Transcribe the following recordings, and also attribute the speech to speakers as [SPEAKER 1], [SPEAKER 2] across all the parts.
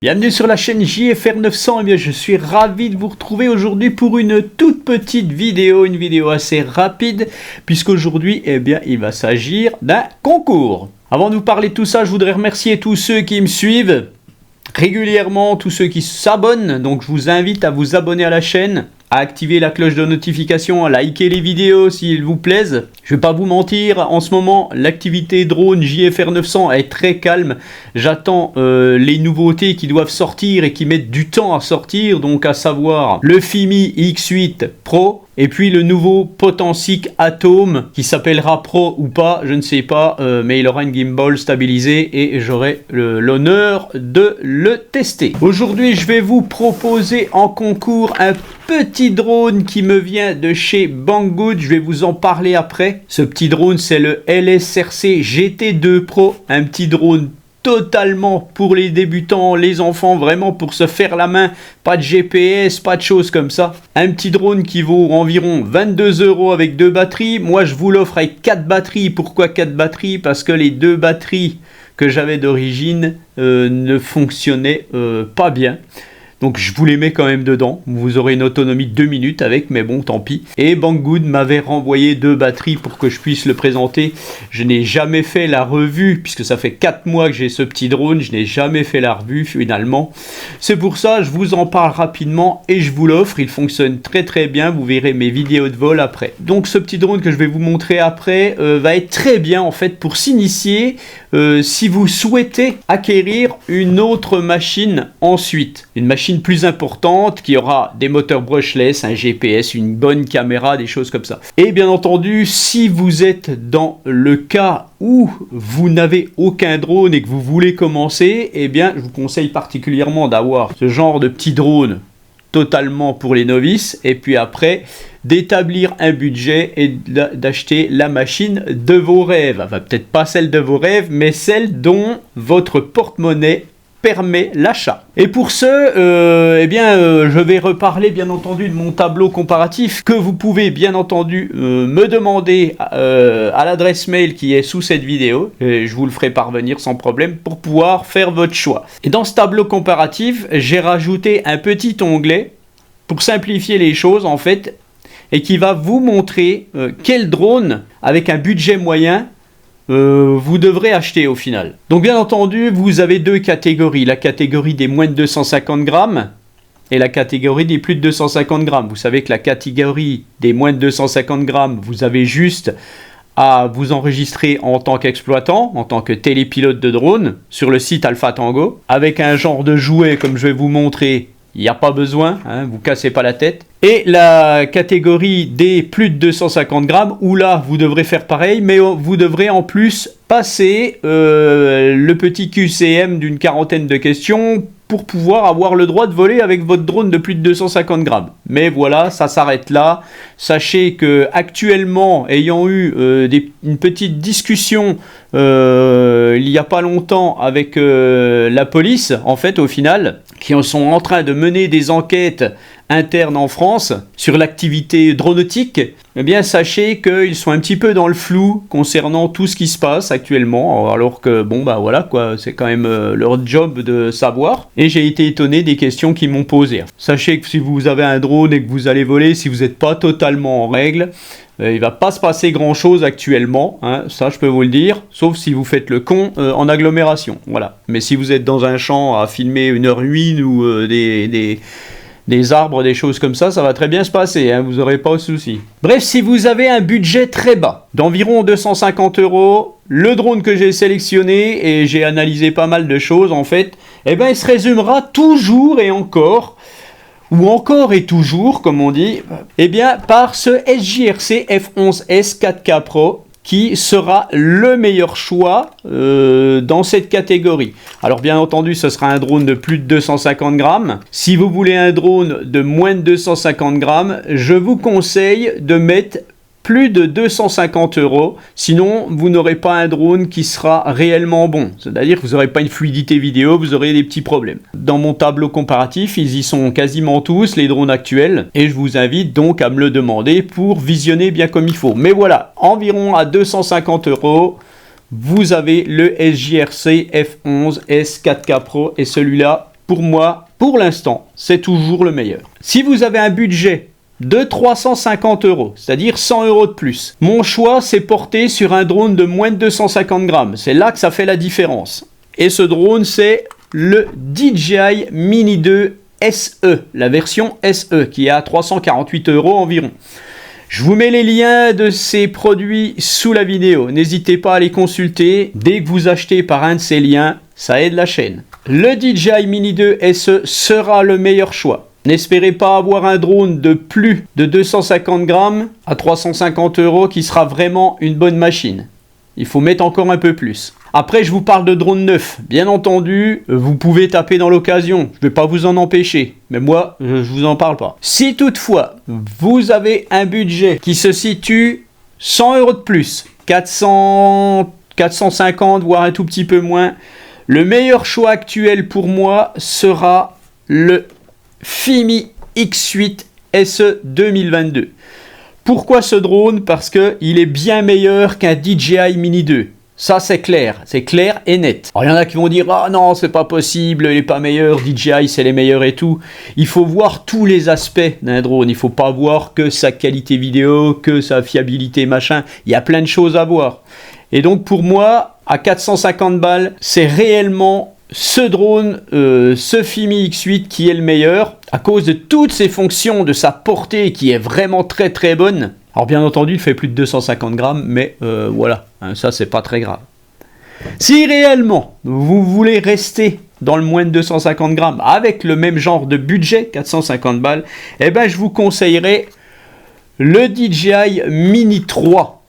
[SPEAKER 1] Bienvenue sur la chaîne JFR 900, et bien je suis ravi de vous retrouver aujourd'hui pour une toute petite vidéo, une vidéo assez rapide, puisqu'aujourd'hui il va s'agir d'un concours. Avant de vous parler de tout ça, je voudrais remercier tous ceux qui me suivent régulièrement, tous ceux qui s'abonnent, donc je vous invite à vous abonner à la chaîne, à activer la cloche de notification, à liker les vidéos s'ils vous plaisent. Je vais pas vous mentir, en ce moment, l'activité drone JFR 900 est très calme. J'attends les nouveautés qui doivent sortir et qui mettent du temps à sortir, donc à savoir le Fimi X8 Pro, et puis le nouveau Potensic Atom, qui s'appellera Pro ou pas, je ne sais pas, mais il aura une gimbal stabilisée et j'aurai l'honneur de le tester. Aujourd'hui, je vais vous proposer en concours un petit drone qui me vient de chez Banggood. Je vais vous en parler après. Ce petit drone, c'est le LSRC GT2 Pro, un petit drone totalement pour les débutants, les enfants, vraiment pour se faire la main, pas de GPS, pas de choses comme ça. Un petit drone qui vaut environ 22 € avec 2 batteries. Moi, je vous l'offre avec 4 batteries. Pourquoi 4 batteries? Parce que les 2 batteries que j'avais d'origine ne fonctionnaient pas bien. Donc je vous les mets quand même dedans, vous aurez une autonomie de 2 minutes avec, mais bon, tant pis. Et Banggood m'avait renvoyé 2 batteries pour que je puisse le présenter. Je n'ai jamais fait la revue, puisque ça fait 4 mois que j'ai ce petit drone, je n'ai jamais fait la revue finalement. C'est pour ça, je vous en parle rapidement et je vous l'offre, il fonctionne très très bien, vous verrez mes vidéos de vol après. Donc ce petit drone que je vais vous montrer après va être très bien en fait pour s'initier si vous souhaitez acquérir une autre machine ensuite. Une machine plus importante qui aura des moteurs brushless, un GPS, une bonne caméra, des choses comme ça. Et bien entendu, si vous êtes dans le cas où vous n'avez aucun drone et que vous voulez commencer, eh bien je vous conseille particulièrement d'avoir ce genre de petit drone totalement pour les novices, et puis après d'établir un budget et d'acheter la machine de vos rêves. Enfin, peut-être pas celle de vos rêves, mais celle dont votre porte-monnaie permet l'achat. Et pour ce, je vais reparler bien entendu de mon tableau comparatif que vous pouvez bien entendu me demander à l'adresse mail qui est sous cette vidéo. Et je vous le ferai parvenir sans problème pour pouvoir faire votre choix. Et dans ce tableau comparatif, j'ai rajouté un petit onglet pour simplifier les choses en fait, et qui va vous montrer quel drone avec un budget moyen vous devrez acheter au final. Donc bien entendu, vous avez 2 catégories. La catégorie des moins de 250 grammes et la catégorie des plus de 250 grammes. Vous savez que la catégorie des moins de 250 grammes, vous avez juste à vous enregistrer en tant qu'exploitant, en tant que télépilote de drone, sur le site Alpha Tango, avec un genre de jouet comme je vais vous montrer. Il n'y a pas besoin, hein, vous cassez pas la tête. Et la catégorie des plus de 250 grammes, où là, vous devrez faire pareil, mais vous devrez en plus passer le petit QCM d'une quarantaine de questions pour pouvoir avoir le droit de voler avec votre drone de plus de 250 grammes. Mais voilà, ça s'arrête là. Sachez que actuellement, ayant eu une petite discussion il n'y a pas longtemps avec la police, en fait, au final, qui sont en train de mener des enquêtes internes en France sur l'activité dronotique, eh bien sachez qu'ils sont un petit peu dans le flou concernant tout ce qui se passe actuellement, alors que bon bah voilà quoi, c'est quand même leur job de savoir. Et j'ai été étonné des questions qu'ils m'ont posées. Sachez que si vous avez un drone et que vous allez voler, si vous n'êtes pas totalement en règle, il va pas se passer grand chose actuellement, hein, ça je peux vous le dire, sauf si vous faites le con en agglomération, voilà. Mais si vous êtes dans un champ à filmer une ruine ou des arbres, des choses comme ça, ça va très bien se passer, hein, vous n'aurez pas de soucis. Bref, si vous avez un budget très bas, d'environ 250 €, le drone que j'ai sélectionné, et j'ai analysé pas mal de choses en fait, eh ben il se résumera toujours et encore, ou encore et toujours, comme on dit, eh bien par ce SJRC F11S 4K Pro, qui sera le meilleur choix dans cette catégorie. Alors bien entendu, ce sera un drone de plus de 250 grammes. Si vous voulez un drone de moins de 250 grammes, je vous conseille de mettre plus de 250 €, sinon vous n'aurez pas un drone qui sera réellement bon. C'est-à-dire que vous n'aurez pas une fluidité vidéo, vous aurez des petits problèmes. Dans mon tableau comparatif, ils y sont quasiment tous, les drones actuels, et je vous invite donc à me le demander pour visionner bien comme il faut. Mais voilà, environ à 250 €, vous avez le SJRC F11S 4K Pro, et celui-là, pour moi, pour l'instant, c'est toujours le meilleur. Si vous avez un budget de 350 €, c'est-à-dire 100 € de plus, mon choix s'est porté sur un drone de moins de 250 grammes. C'est là que ça fait la différence. Et ce drone, c'est le DJI Mini 2 SE, la version SE, qui est à 348 € environ. Je vous mets les liens de ces produits sous la vidéo. N'hésitez pas à les consulter. Dès que vous achetez par un de ces liens, ça aide la chaîne. Le DJI Mini 2 SE sera le meilleur choix. N'espérez pas avoir un drone de plus de 250 grammes à 350 € qui sera vraiment une bonne machine. Il faut mettre encore un peu plus. Après, je vous parle de drone neuf. Bien entendu, vous pouvez taper dans l'occasion. Je ne vais pas vous en empêcher. Mais moi, je ne vous en parle pas. Si toutefois, vous avez un budget qui se situe 100 € de plus, 400, 450, voire un tout petit peu moins, le meilleur choix actuel pour moi sera le Fimi X8 SE 2022. Pourquoi ce drone? Parce qu'il est bien meilleur qu'un DJI Mini 2. Ça, c'est clair et net. Alors, il y en a qui vont dire « Ah non, c'est pas possible, il n'est pas meilleur, DJI, c'est les meilleurs et tout. » Il faut voir tous les aspects d'un drone. Il ne faut pas voir que sa qualité vidéo, que sa fiabilité, machin. Il y a plein de choses à voir. Et donc, pour moi, à 450 balles, c'est réellement ce drone, ce Fimi X8 qui est le meilleur, à cause de toutes ses fonctions, de sa portée qui est vraiment très très bonne. Alors bien entendu, il fait plus de 250 grammes, mais voilà, hein, ça c'est pas très grave. Si réellement vous voulez rester dans le moins de 250 grammes avec le même genre de budget, 450 balles, eh ben je vous conseillerais le DJI Mini 3.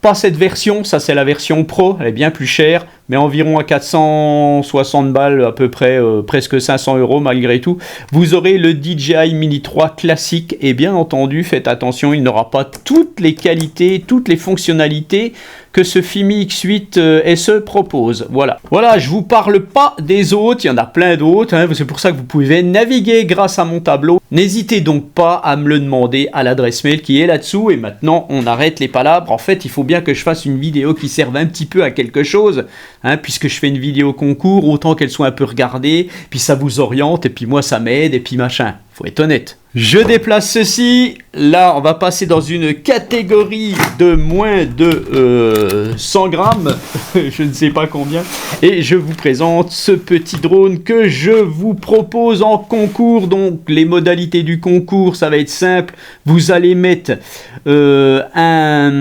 [SPEAKER 1] Pas cette version, ça c'est la version Pro, elle est bien plus chère, mais environ à 460 balles, à peu près, presque 500 € malgré tout. Vous aurez le DJI Mini 3 classique, et bien entendu, faites attention, il n'aura pas toutes les qualités, toutes les fonctionnalités que ce Fimi X8 SE propose. Voilà, je vous parle pas des autres, il y en a plein d'autres, hein, c'est pour ça que vous pouvez naviguer grâce à mon tableau. N'hésitez donc pas à me le demander à l'adresse mail qui est là-dessous. Et maintenant, on arrête les palabres. En fait, il faut bien que je fasse une vidéo qui serve un petit peu à quelque chose, hein, puisque je fais une vidéo concours, autant qu'elle soit un peu regardée, puis ça vous oriente, et puis moi ça m'aide, et puis machin. Faut être honnête. Je déplace ceci. Là, on va passer dans une catégorie de moins de 100 grammes. Je ne sais pas combien. Et je vous présente ce petit drone que je vous propose en concours. Donc, les modalités du concours, ça va être simple. Vous allez mettre un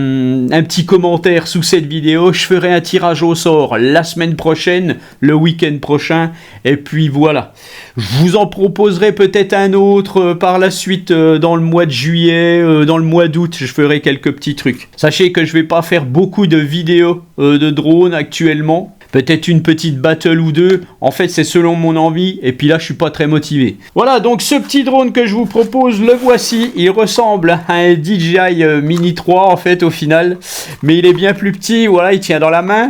[SPEAKER 1] petit commentaire sous cette vidéo. Je ferai un tirage au sort la semaine prochaine, le week-end prochain. Et puis voilà. Je vous en proposerai peut-être un autre par la suite dans le mois de juillet, dans le mois d'août, je ferai quelques petits trucs. Sachez que je vais pas faire beaucoup de vidéos de drones actuellement. Peut-être une petite battle ou deux. En fait, c'est selon mon envie. Et puis là, je suis pas très motivé. Voilà, donc ce petit drone que je vous propose, le voici. Il ressemble à un DJI Mini 3, en fait, au final. Mais il est bien plus petit. Voilà, il tient dans la main.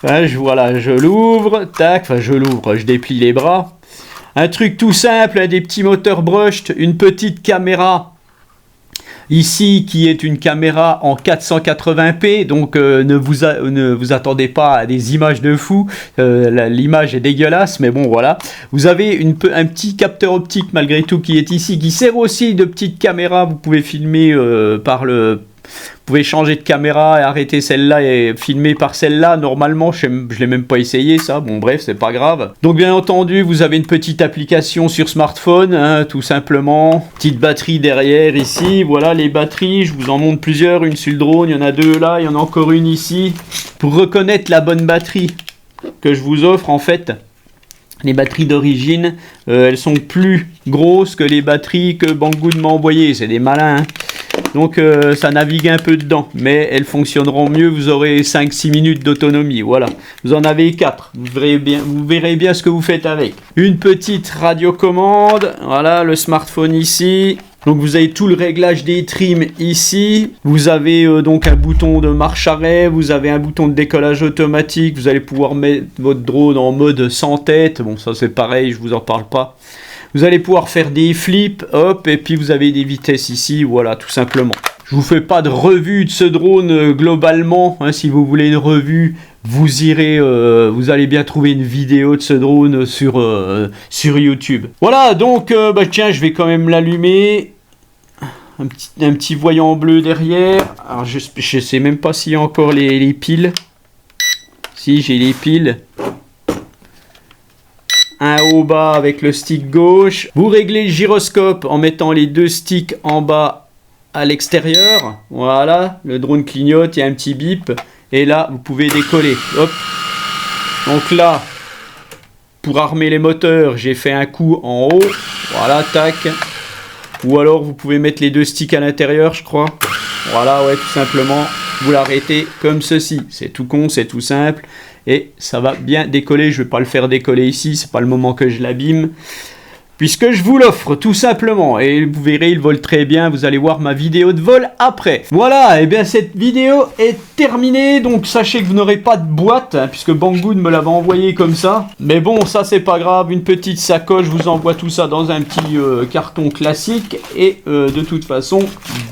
[SPEAKER 1] Voilà, je l'ouvre. Tac, enfin, je l'ouvre, je déplie les bras. Un truc tout simple, des petits moteurs brushed, une petite caméra ici qui est une caméra en 480p, donc ne vous attendez pas à des images de fou, l'image est dégueulasse, mais bon voilà. Vous avez un petit capteur optique malgré tout qui est ici, qui sert aussi de petite caméra, vous pouvez filmer vous pouvez changer de caméra et arrêter celle-là et filmer par celle-là. Normalement, je l'ai même pas essayé ça. Bon bref, c'est pas grave. Donc bien entendu, vous avez une petite application sur smartphone, hein, tout simplement. Petite batterie derrière ici. Voilà les batteries. Je vous en montre plusieurs. Une sur le drone, il y en a deux là, il y en a encore une ici. Pour reconnaître la bonne batterie que je vous offre en fait. Les batteries d'origine, elles sont plus grosses que les batteries que Banggood m'a envoyées. C'est des malins, hein. Donc ça navigue un peu dedans, mais elles fonctionneront mieux, vous aurez 5-6 minutes d'autonomie, voilà. Vous en avez 4, vous verrez bien ce que vous faites avec. Une petite radiocommande, voilà le smartphone ici. Donc vous avez tout le réglage des trims ici. Vous avez donc un bouton de marche arrêt, vous avez un bouton de décollage automatique. Vous allez pouvoir mettre votre drone en mode sans tête. Bon ça c'est pareil, je vous en parle pas. Vous allez pouvoir faire des flips, hop, et puis vous avez des vitesses ici, voilà, tout simplement. Je vous fais pas de revue de ce drone globalement, hein, si vous voulez une revue vous irez, vous allez bien trouver une vidéo de ce drone sur YouTube. Voilà, donc bah tiens, je vais quand même l'allumer. Un petit voyant bleu derrière. Alors je sais même pas s'il y a encore les piles. Si, j'ai les piles. Un haut bas avec le stick gauche. Vous réglez le gyroscope en mettant les deux sticks en bas à l'extérieur. Voilà, le drone clignote, il y a un petit bip. Et là, vous pouvez décoller. Hop. Donc là, pour armer les moteurs, j'ai fait un coup en haut. Voilà, tac. Ou alors, vous pouvez mettre les deux sticks à l'intérieur, je crois. Voilà, ouais, tout simplement. Vous l'arrêtez comme ceci. C'est tout con, c'est tout simple. Et ça va bien décoller. Je ne vais pas le faire décoller ici. C'est pas le moment que je l'abîme. Puisque je vous l'offre tout simplement. Et vous verrez, il vole très bien. Vous allez voir ma vidéo de vol après. Voilà, et bien cette vidéo est terminée. Donc sachez que vous n'aurez pas de boîte. Puisque Banggood me l'avait envoyé comme ça. Mais bon, ça c'est pas grave. Une petite sacoche. Je vous envoie tout ça dans un petit carton classique. Et de toute façon,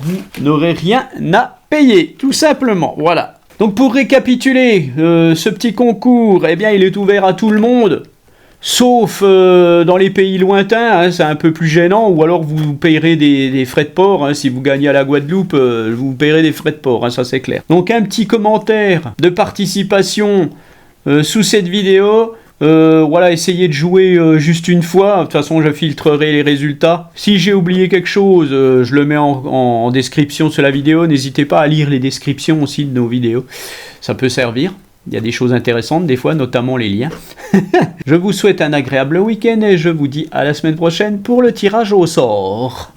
[SPEAKER 1] vous n'aurez rien à payer. Tout simplement. Voilà. Donc pour récapituler, ce petit concours, eh bien il est ouvert à tout le monde. Sauf dans les pays lointains, hein, c'est un peu plus gênant, ou alors vous payerez des frais de port, hein, si vous gagnez à la Guadeloupe, vous payerez des frais de port, hein, ça c'est clair. Donc un petit commentaire de participation sous cette vidéo, voilà, essayez de jouer juste une fois, de toute façon je filtrerai les résultats. Si j'ai oublié quelque chose, je le mets en description sur la vidéo, n'hésitez pas à lire les descriptions aussi de nos vidéos, ça peut servir. Il y a des choses intéressantes des fois, notamment les liens. Je vous souhaite un agréable week-end et je vous dis à la semaine prochaine pour le tirage au sort.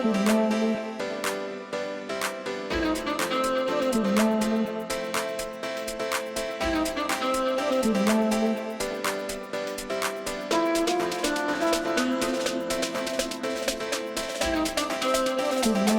[SPEAKER 2] Thank you.